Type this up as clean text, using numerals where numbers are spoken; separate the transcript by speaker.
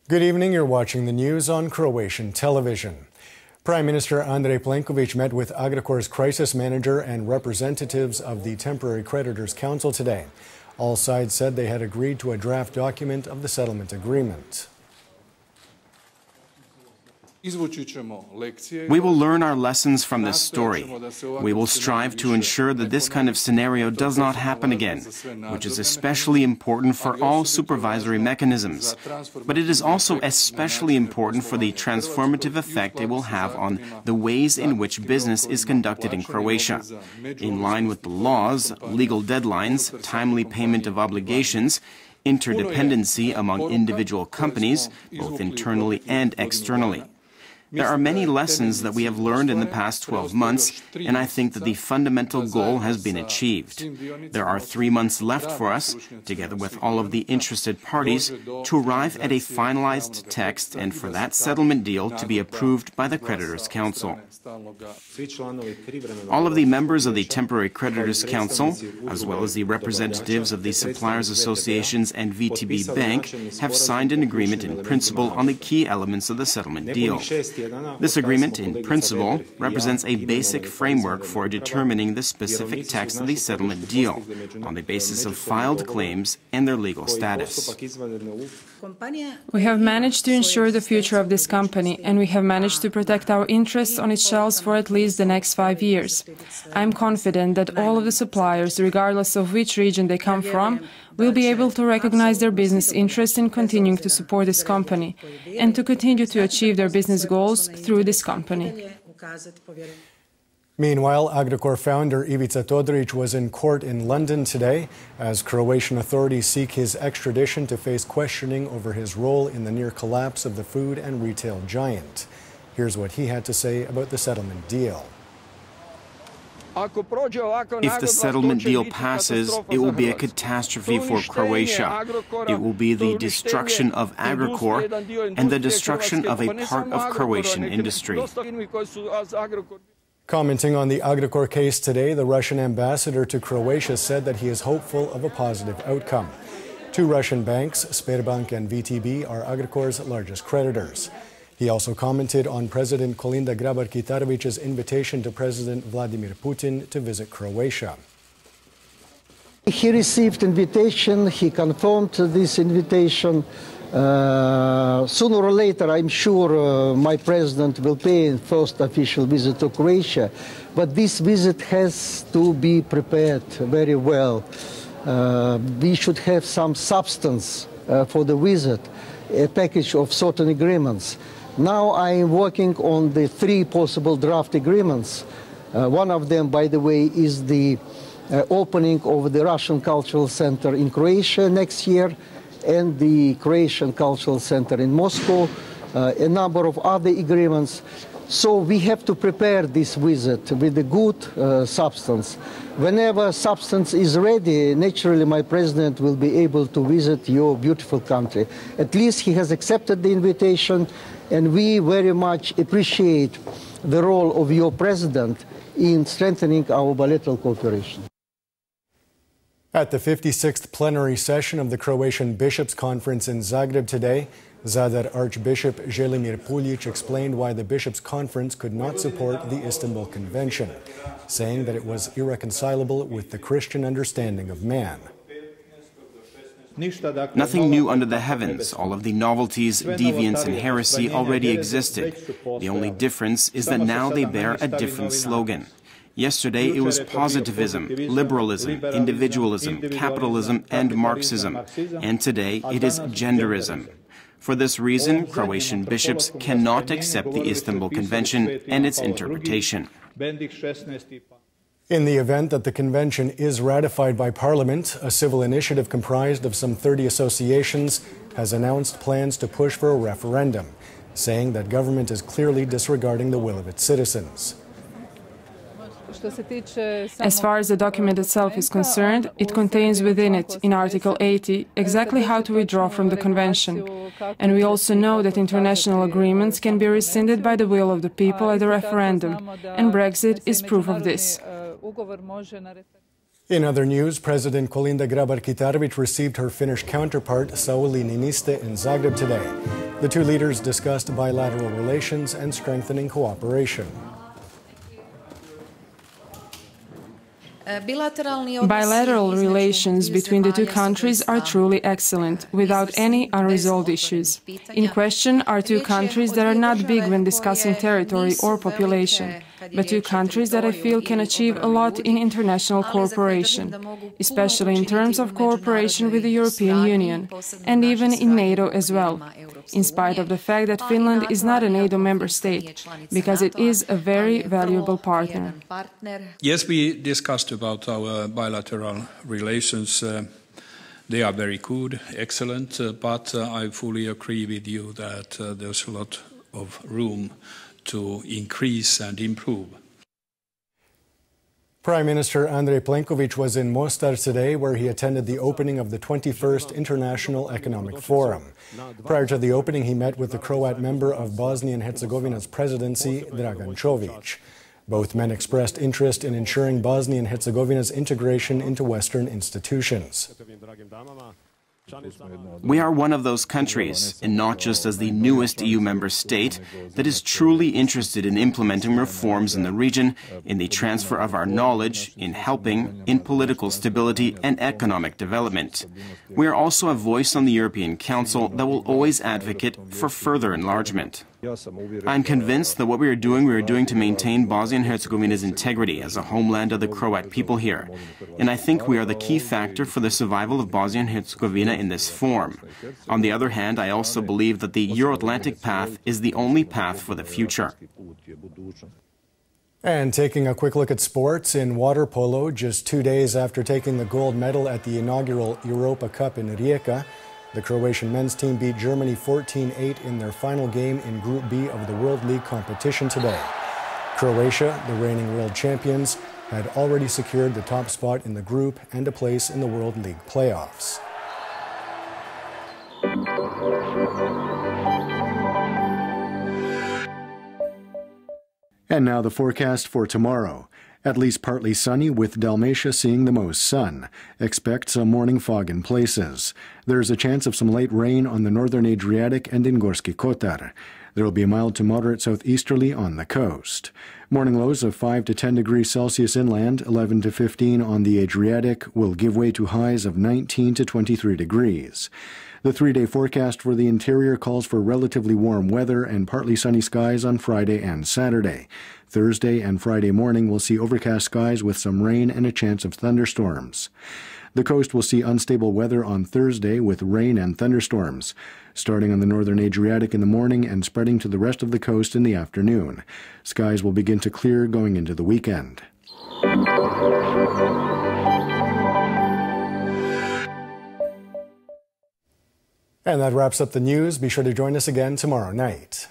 Speaker 1: Good evening, you're watching the news on Croatian television. Prime Minister Andrej Plenković met with Agrokor's crisis manager and representatives of the Temporary Creditors Council today. All sides said they had agreed to a draft document of the settlement agreement.
Speaker 2: We will learn our lessons from this story. We will strive to ensure that this kind of scenario does not happen again, which is especially important for all supervisory mechanisms. But it is also especially important for the transformative effect it will have on the ways in which business is conducted in Croatia. In line with the laws, legal deadlines, timely payment of obligations, interdependency among individual companies, both internally and externally. There are many lessons that we have learned in the past 12 months, and I think that the fundamental goal has been achieved. There are 3 months left for us, together with all of the interested parties, to arrive at a finalized text and for that settlement deal to be approved by the Creditors' Council. All of the members of the Temporary Creditors' Council, as well as the representatives of the Suppliers Associations and VTB Bank, have signed an agreement in principle on the key elements of the settlement deal. This agreement, in principle, represents a basic framework for determining the specific text of the settlement deal, on the basis of filed claims and their legal status.
Speaker 3: We have managed to ensure the future of this company, and we have managed to protect our interests on its shelves for at least the next 5 years. I am confident that all of the suppliers, regardless of which region they come from, will be able to recognize their business interest in continuing to support this company and to continue to achieve their business goals through this company.
Speaker 1: Meanwhile, Agrokor founder Ivica Todorić was in court in London today as Croatian authorities seek his extradition to face questioning over his role in the near collapse of the food and retail giant. Here's what he had to say about the settlement deal.
Speaker 2: If the settlement deal passes, it will be a catastrophe for Croatia. It will be the destruction of Agrokor and the destruction of a part of Croatian industry.
Speaker 1: Commenting on the Agrokor case today, the Russian ambassador to Croatia said that he is hopeful of a positive outcome. 2 Russian banks, Sberbank and VTB, are Agrokor's largest creditors. He also commented on President Kolinda Grabar-Kitarović's invitation to President Vladimir Putin to visit Croatia.
Speaker 4: He received invitation, he confirmed this invitation. Sooner or later, I'm sure my president will pay a first official visit to Croatia, but this visit has to be prepared very well. We should have some substance for the visit, a package of certain agreements. Now I am working on the 3 possible draft agreements. One of them, by the way, is the opening of the Russian Cultural Center in Croatia next year and the Croatian Cultural Center in Moscow, a number of other agreements. So we have to prepare this visit with a good substance. Whenever substance is ready, naturally my president will be able to visit your beautiful country. At least he has accepted the invitation, and we very much appreciate the role of your president in strengthening our bilateral cooperation.
Speaker 1: At the 56th plenary session of the Croatian Bishops' Conference in Zagreb today, Zadar Archbishop Želimir Puljic explained why the Bishops' Conference could not support the Istanbul Convention, saying that it was irreconcilable with the Christian understanding of man.
Speaker 2: Nothing new under the heavens. All of the novelties, deviance, and heresy already existed. The only difference is that now they bear a different slogan. Yesterday it was positivism, liberalism, individualism, capitalism, and Marxism. And today it is genderism. For this reason, Croatian bishops cannot accept the Istanbul Convention and its interpretation.
Speaker 1: In the event that the convention is ratified by Parliament, a civil initiative comprised of some 30 associations has announced plans to push for a referendum, saying that government is clearly disregarding the will of its citizens.
Speaker 3: As far as the document itself is concerned, it contains within it, in Article 80, exactly how to withdraw from the Convention. And we also know that international agreements can be rescinded by the will of the people at a referendum, and Brexit is proof of this.
Speaker 1: In other news, President Kolinda Grabar-Kitarović received her Finnish counterpart Sauli Niinistö in Zagreb today. The two leaders discussed bilateral relations and strengthening cooperation.
Speaker 3: Bilateral relations between the two countries are truly excellent, without any unresolved issues. In question are two countries that are not big when discussing territory or population, but two countries that I feel can achieve a lot in international cooperation, especially in terms of cooperation with the European Union, and even in NATO as well, in spite of the fact that Finland is not a NATO member state, because it is a very valuable partner.
Speaker 5: Yes, we discussed about our bilateral relations. They are very good, excellent, but I fully agree with you that there's a lot of room to increase and improve.
Speaker 1: Prime Minister Andrej Plenković was in Mostar today, where he attended the opening of the 21st International Economic Forum. Prior to the opening, he met with the Croat member of Bosnia and Herzegovina's presidency, Dragan Čović. Both men expressed interest in ensuring Bosnia and Herzegovina's integration into Western institutions.
Speaker 2: We are one of those countries, and not just as the newest EU member state, that is truly interested in implementing reforms in the region, in the transfer of our knowledge, in helping, in political stability and economic development. We are also a voice on the European Council that will always advocate for further enlargement. I am convinced that what we are doing to maintain Bosnia and Herzegovina's integrity as a homeland of the Croat people here. And I think we are the key factor for the survival of Bosnia and Herzegovina in this form. On the other hand, I also believe that the Euro-Atlantic path is the only path for the future.
Speaker 1: And taking a quick look at sports, in water polo, just 2 days after taking the gold medal at the inaugural Europa Cup in Rijeka, the Croatian men's team beat Germany 14-8 in their final game in Group B of the World League competition today. Croatia, the reigning world champions, had already secured the top spot in the group and a place in the World League playoffs. And now the forecast for tomorrow. At least partly sunny, with Dalmatia seeing the most sun. Expect some morning fog in places. There's a chance of some late rain on the northern Adriatic and in Gorski Kotar. There will be a mild to moderate southeasterly on the coast. Morning lows of 5 to 10 degrees Celsius inland, 11 to 15 on the Adriatic, will give way to highs of 19 to 23 degrees. The 3-day forecast for the interior calls for relatively warm weather and partly sunny skies on Friday and Saturday. Thursday and Friday morning will see overcast skies with some rain and a chance of thunderstorms. The coast will see unstable weather on Thursday with rain and thunderstorms, starting on the northern Adriatic in the morning and spreading to the rest of the coast in the afternoon. Skies will begin to clear going into the weekend. And that wraps up the news. Be sure to join us again tomorrow night.